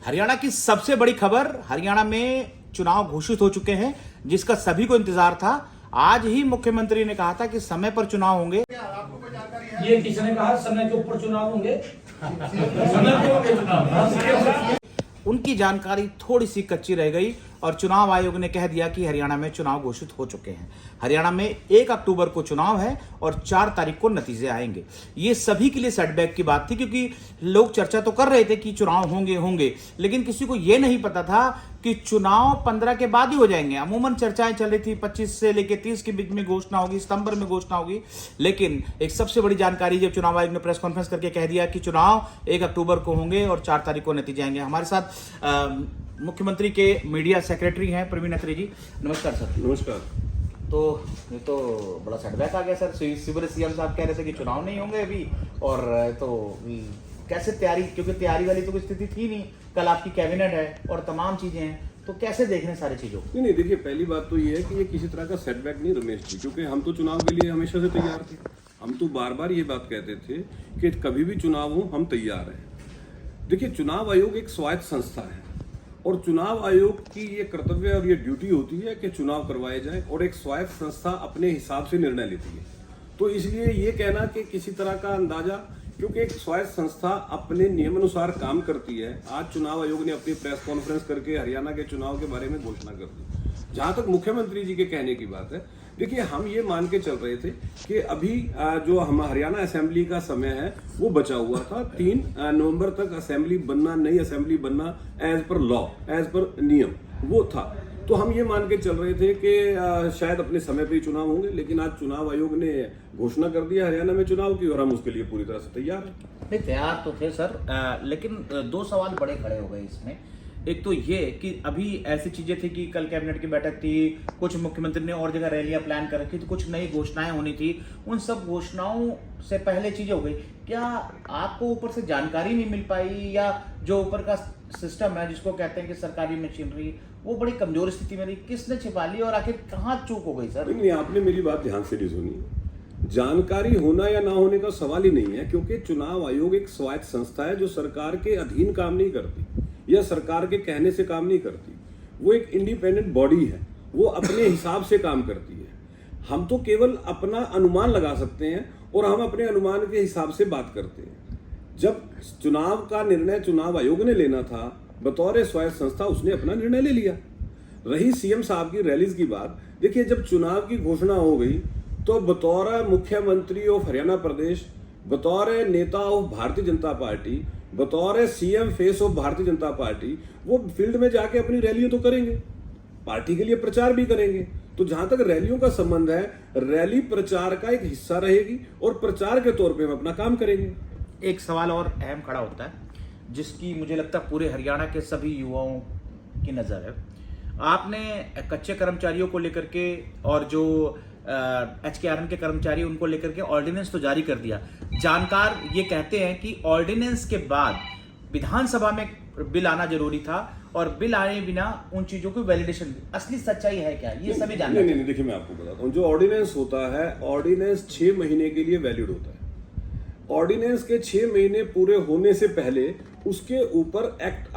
हरियाणा की सबसे बड़ी खबर, हरियाणा में चुनाव घोषित हो चुके हैं, जिसका सभी को इंतजार था। आज ही मुख्यमंत्री ने कहा था कि समय पर चुनाव होंगे। ये किसने कहा समय के ऊपर चुनाव होंगे? समय पे होंगे चुनाव। उनकी जानकारी थोड़ी सी कच्ची रह गई और चुनाव आयोग ने कह दिया कि हरियाणा में चुनाव घोषित हो चुके हैं। हरियाणा में 1 अक्टूबर को चुनाव है और 4 तारीख को नतीजे आएंगे। ये सभी के लिए सेटबैक की बात थी, क्योंकि लोग चर्चा तो कर रहे थे कि चुनाव होंगे, लेकिन किसी को यह नहीं पता था कि चुनाव 15 के बाद ही हो जाएंगे। अमूमन चर्चाएं चल रही थी 25 से लेकर 30 के बीच में घोषणा होगी, सितंबर में घोषणा होगी। लेकिन एक सबसे बड़ी जानकारी जब चुनाव आयोग ने प्रेस कॉन्फ्रेंस करके कह दिया कि चुनाव 1 अक्टूबर को होंगे और 4 तारीख को नतीजे आएंगे। हमारे साथ मुख्यमंत्री के मीडिया सेक्रेटरी हैं प्रवीण अत्री जी। नमस्कार सर। नमस्कार। तो ये तो बड़ा सेटबैक आ गया सर। सिविल सीएम साहब कह रहे थे कि चुनाव नहीं होंगे अभी, और तो कैसे तैयारी, क्योंकि तैयारी वाली तो कोई स्थिति थी नहीं। कल आपकी कैबिनेट है और तमाम चीजें हैं, तो कैसे देख रहे हैं सारी चीजों को? नहीं, देखिए, पहली बात तो ये है कि ये किसी तरह का सेटबैक नहीं रमेश जी, क्योंकि हम तो चुनाव के लिए हमेशा से तैयार थे। हम तो बार बार ये बात कहते थे कि कभी भी चुनाव हो हम तैयार हैं। देखिए, चुनाव आयोग एक स्वायत्त संस्था है और चुनाव आयोग की ये कर्तव्य और ये ड्यूटी होती है कि चुनाव करवाए जाए, और एक स्वायत्त संस्था अपने हिसाब से निर्णय लेती है। तो इसलिए ये कहना कि किसी तरह का अंदाजा, क्योंकि एक स्वायत्त संस्था अपने नियमानुसार काम करती है। आज चुनाव आयोग ने अपनी प्रेस कॉन्फ्रेंस करके हरियाणा के चुनाव के बारे में घोषणा कर दी। जहां तक मुख्यमंत्री जी के कहने की बात है, देखिए, हम ये मान के चल रहे थे कि अभी जो हम हरियाणा असेंबली का समय है वो बचा हुआ था। 3 नवंबर तक असेंबली बनना, नई असेंबली बनना as per law, as per नियम वो था। तो हम ये मान के चल रहे थे कि शायद अपने समय पे ही चुनाव होंगे, लेकिन आज चुनाव आयोग ने घोषणा कर दिया हरियाणा में चुनाव की, और हम उसके लिए पूरी तरह से तैयार हैं। नहीं, तैयार तो थे सर, लेकिन 2 सवाल बड़े खड़े हो गए इसमें। एक तो ये कि अभी ऐसी चीजें थी कि कल कैबिनेट की बैठक थी, कुछ मुख्यमंत्री ने और जगह रैलियां प्लान कर रखी थी, कुछ नई घोषणाएं होनी थी। उन सब घोषणाओं से पहले चीजें हो गई। क्या आपको ऊपर से जानकारी नहीं मिल पाई, या जो ऊपर का सिस्टम है जिसको कहते हैं कि सरकारी मशीनरी, वो बड़ी कमजोर स्थिति में रही? किसने छिपा ली और आखिर कहाँ चूक हो गई सर? नहीं, आपने मेरी बात ध्यान से नहीं सुनी। जानकारी होना या ना होने का सवाल ही नहीं है, क्योंकि चुनाव आयोग एक स्वायत्त संस्था है जो सरकार के अधीन काम नहीं करती या सरकार के कहने से काम नहीं करती। वो एक इंडिपेंडेंट बॉडी है, वो अपने हिसाब से काम करती है। हम तो केवल अपना अनुमान लगा सकते हैं और हम अपने अनुमान के हिसाब से बात करते हैं। जब चुनाव का निर्णय चुनाव आयोग ने लेना था बतौर स्वायत्त संस्था, उसने अपना निर्णय ले लिया। रही सीएम साहब की रैलीज की बात, देखिए, जब चुनाव की घोषणा हो गई तो बतौर मुख्यमंत्री ऑफ हरियाणा प्रदेश, बतौर नेता ऑफ भारतीय जनता पार्टी, बतौर CM face of Bharatiya Janata party, वो फील्ड में जाके अपनी रैलियां तो करेंगे, पार्टी के लिए प्रचार भी करेंगे। तो जहां तक रैलियों का संबंध है, रैली प्रचार का एक हिस्सा रहेगी और प्रचार के तौर पे हम अपना काम करेंगे। एक सवाल और अहम खड़ा होता है, जिसकी मुझे लगता है पूरे हरियाणा के सभी युवाओं की नजर है। आपने कच्चे कर्मचारियों को लेकर के और जो HKRN के कर्मचारी, उनको लेकर के ऑर्डिनेंस तो जारी कर दिया। जानकार ये कहते हैं कि ऑर्डिनेंस के बाद विधानसभा में बिल आना जरूरी था, और बिल आने बिना उन चीजों की वैलिडेशन। असली सच्चाई है क्या, ये सभी जानते हैं? नहीं, देखिए, मैं आपको बताता हूँ। जो ऑर्डिनेंस होता है, ऑर्डिनेंस 6 महीने के लिए वैलिड होता है। ऑर्डिनेंस के 6 महीने पूरे होने से पहले उसके ऊपर एक्ट